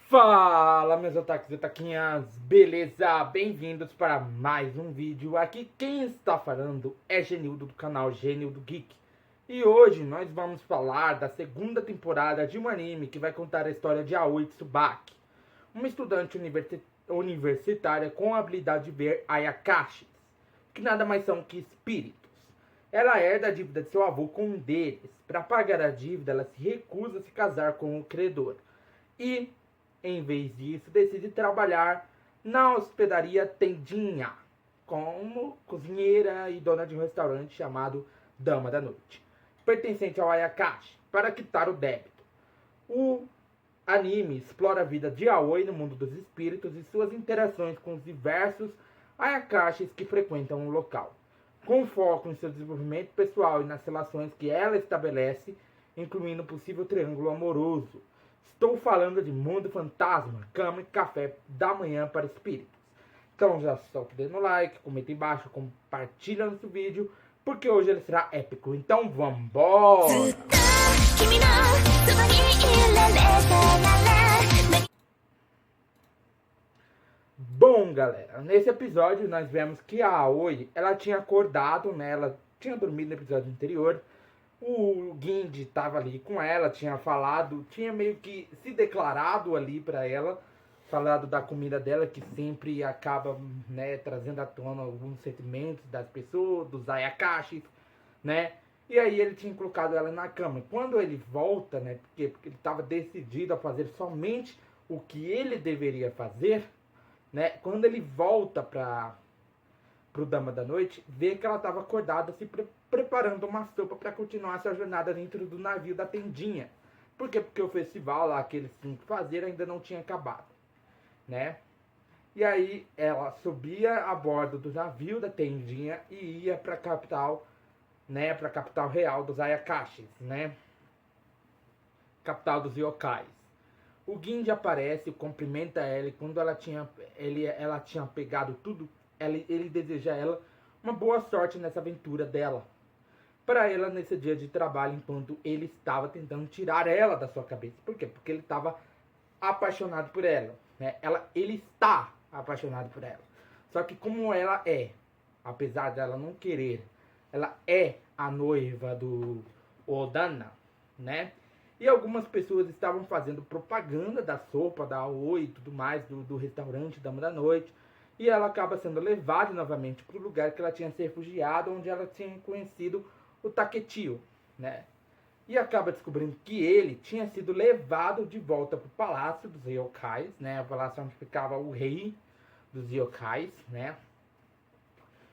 Fala, meus otakus e otaquinhas, beleza? Bem-vindos para mais um vídeo. Aqui quem está falando é Genildo do canal Genildo Geek. E hoje nós vamos falar da segunda temporada de um anime que vai contar a história de Aoi Tsubaki, uma estudante universitária com a habilidade de ver Ayakashis, que nada mais são que espíritos. Ela herda a dívida de seu avô com um deles. Para pagar a dívida, ela se recusa a se casar com o credor. E em vez disso, decide trabalhar na hospedaria Tendinha, como cozinheira e dona de um restaurante chamado Dama da Noite, pertencente ao Ayakashi, para quitar o débito. O anime explora a vida de Aoi no mundo dos espíritos e suas interações com os diversos Ayakashis que frequentam o local, com foco em seu desenvolvimento pessoal e nas relações que ela estabelece, incluindo o possível triângulo amoroso. Estou falando de Mundo Fantasma, Cama e Café da Manhã para Espíritos. Então já solta dando like, comenta embaixo, compartilha nosso vídeo, porque hoje ele será épico. Então vambora! Bom, galera, nesse episódio nós vemos que a Aoi, ela tinha acordado, né? Ela tinha dormido no episódio anterior. O Ginji estava ali com ela, tinha falado, tinha meio que se declarado ali para ela, falado da comida dela, que sempre acaba, né, trazendo à tona alguns sentimentos das pessoas, dos Ayakashis, né? E aí ele tinha colocado ela na cama. Quando ele volta, né, porque ele estava decidido a fazer somente o que ele deveria fazer, né? Quando ele volta para pro Dama da Noite, vê que ela estava acordada se preparando uma sopa para continuar sua jornada dentro do navio da Tendinha. Por quê? Porque o festival lá que eles tinham que fazer ainda não tinha acabado, né? E aí ela subia a bordo do navio da Tendinha e ia para a capital, né? Para a capital real dos Ayakashis, né? Capital dos Yokais. O Ginji aparece, cumprimenta ela e quando ela tinha pegado tudo, ele deseja a ela uma boa sorte nessa aventura dela. Para ela nesse dia de trabalho, enquanto ele estava tentando tirar ela da sua cabeça. Por quê? Porque ele estava apaixonado por ela, né? Ele está apaixonado por ela. Só que como ela é, apesar dela não querer, ela é a noiva do Odana, né? E algumas pessoas estavam fazendo propaganda da sopa, da Aoi e tudo mais, do restaurante Dama da Noite. E ela acaba sendo levada novamente para o lugar que ela tinha se refugiado, onde ela tinha conhecido o Taketio, né? E acaba descobrindo que ele tinha sido levado de volta para o palácio dos Yokais, né? O palácio onde ficava o rei dos Yokais, né?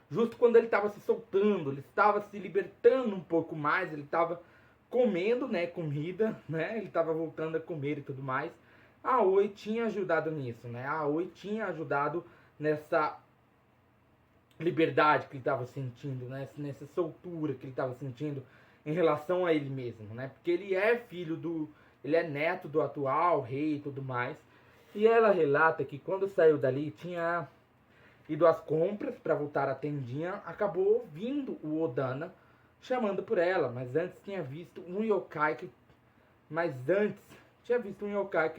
Justo quando ele estava se soltando, ele estava se libertando um pouco mais, ele estava comendo, né, comida, né? Ele estava voltando a comer e tudo mais. A Aoi tinha ajudado nisso, né? A Aoi tinha ajudado nessa liberdade que ele estava sentindo, né? Nessa soltura que ele estava sentindo em relação a ele mesmo, né? Porque ele é ele é neto do atual rei e tudo mais. E ela relata que quando saiu dali tinha ido às compras para voltar à Tendinha, acabou vindo o Odana chamando por ela, mas antes tinha visto um yokai que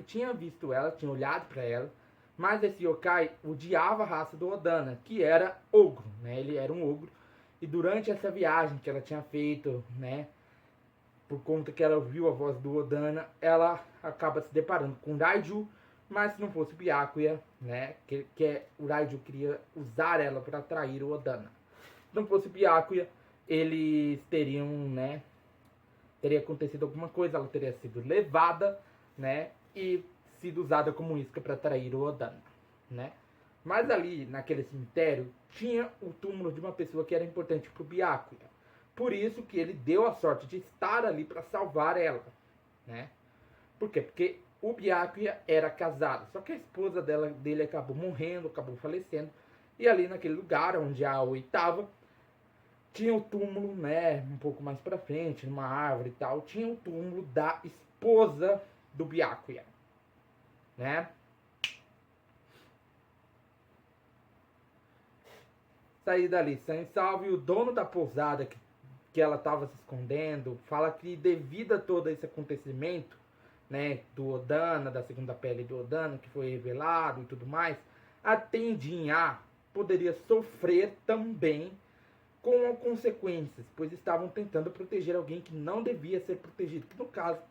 tinha visto ela, tinha olhado para ela. Mas esse yokai odiava a raça do Odana, que era ogro, né? Ele era um ogro. E durante essa viagem que ela tinha feito, né? Por conta que ela ouviu a voz do Odana, ela acaba se deparando com Raiju. Mas se não fosse Byakuya, né? O Raiju queria usar ela para atrair o Odana. Se não fosse Byakuya, eles teriam, né? Teria acontecido alguma coisa, ela teria sido levada, né? E sido usada como isca para atrair o Odana, né? Mas ali, naquele cemitério, tinha o túmulo de uma pessoa que era importante para o Byakuya. Por isso que ele deu a sorte de estar ali para salvar ela, né? Por quê? Porque o Byakuya era casado, só que a esposa dele acabou morrendo, acabou falecendo. E ali naquele lugar onde a Aoi estava, tinha o túmulo, né? Um pouco mais para frente, numa árvore e tal, tinha o túmulo da esposa do Byakuya, né? Sair dali sã e salve. O dono da pousada que ela estava se escondendo fala que devido a todo esse acontecimento, né, do Odana, da segunda pele do Odana, que foi revelado e tudo mais, a Tendinha poderia sofrer também com consequências, pois estavam tentando proteger alguém que não devia ser protegido, que no caso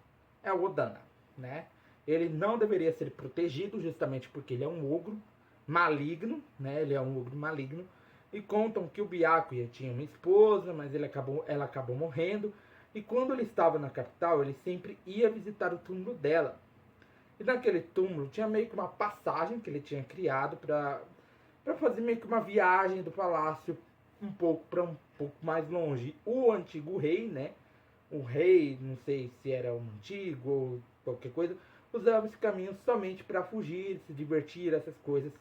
é o Odana, né? Ele não deveria ser protegido justamente porque ele é um ogro maligno, né? Ele é um ogro maligno. E contam que o Byakuya tinha uma esposa, mas ela acabou morrendo. E quando ele estava na capital, ele sempre ia visitar o túmulo dela. E naquele túmulo tinha meio que uma passagem que ele tinha criado para fazer meio que uma viagem do palácio um pouco mais longe. O antigo rei, né? O rei, não sei se era um antigo ou qualquer coisa, usava esse caminho somente para fugir, se divertir, essas coisas.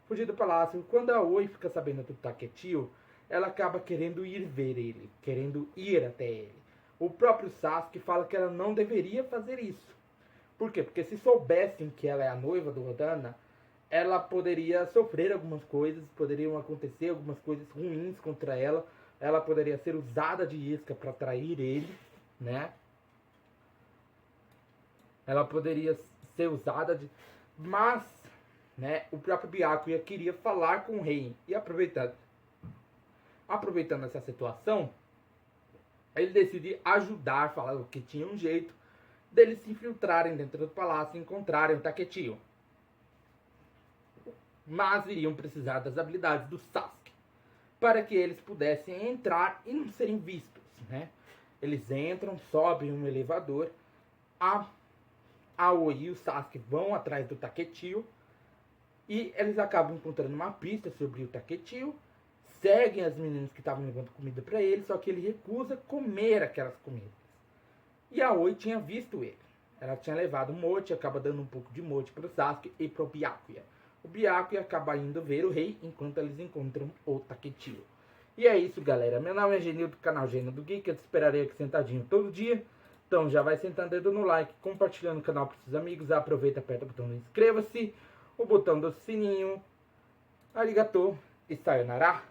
Fugir do palácio. Quando a Oi fica sabendo do Taketio, ela acaba querendo ir ver ele, querendo ir até ele. O próprio Sasuke fala que ela não deveria fazer isso. Por quê? Porque se soubessem que ela é a noiva do Odana, ela poderia sofrer algumas coisas, poderiam acontecer algumas coisas ruins contra ela. Ela poderia ser usada de isca para trair ele, né? Ela poderia ser usada de... Mas, né, o próprio Byakuya queria falar com o rei. E aproveitando essa situação, ele decide ajudar, falando que tinha um jeito deles se infiltrarem dentro do palácio e encontrarem o Taketio. Mas iriam precisar das habilidades do Sasuke para que eles pudessem entrar e não serem vistos, né? Eles entram, sobem um elevador, a Aoi e o Sasuke vão atrás do Taketio e eles acabam encontrando uma pista sobre o Taketio, seguem as meninas que estavam levando comida para ele, só que ele recusa comer aquelas comidas. E a Aoi tinha visto ele. Ela tinha levado mote, acaba dando um pouco de mote para o Sasuke e para o Byakuya. O Byakuya acaba indo ver o rei enquanto eles encontram o Taketio. E é isso, galera. Meu nome é Genil do canal Genil do Geek. Eu te esperarei aqui sentadinho todo dia. Então já vai sentando dedo no like, compartilhando o canal para seus amigos. Aproveita, aperta o botão do inscreva-se, o botão do sininho. Arigatou e sayonara.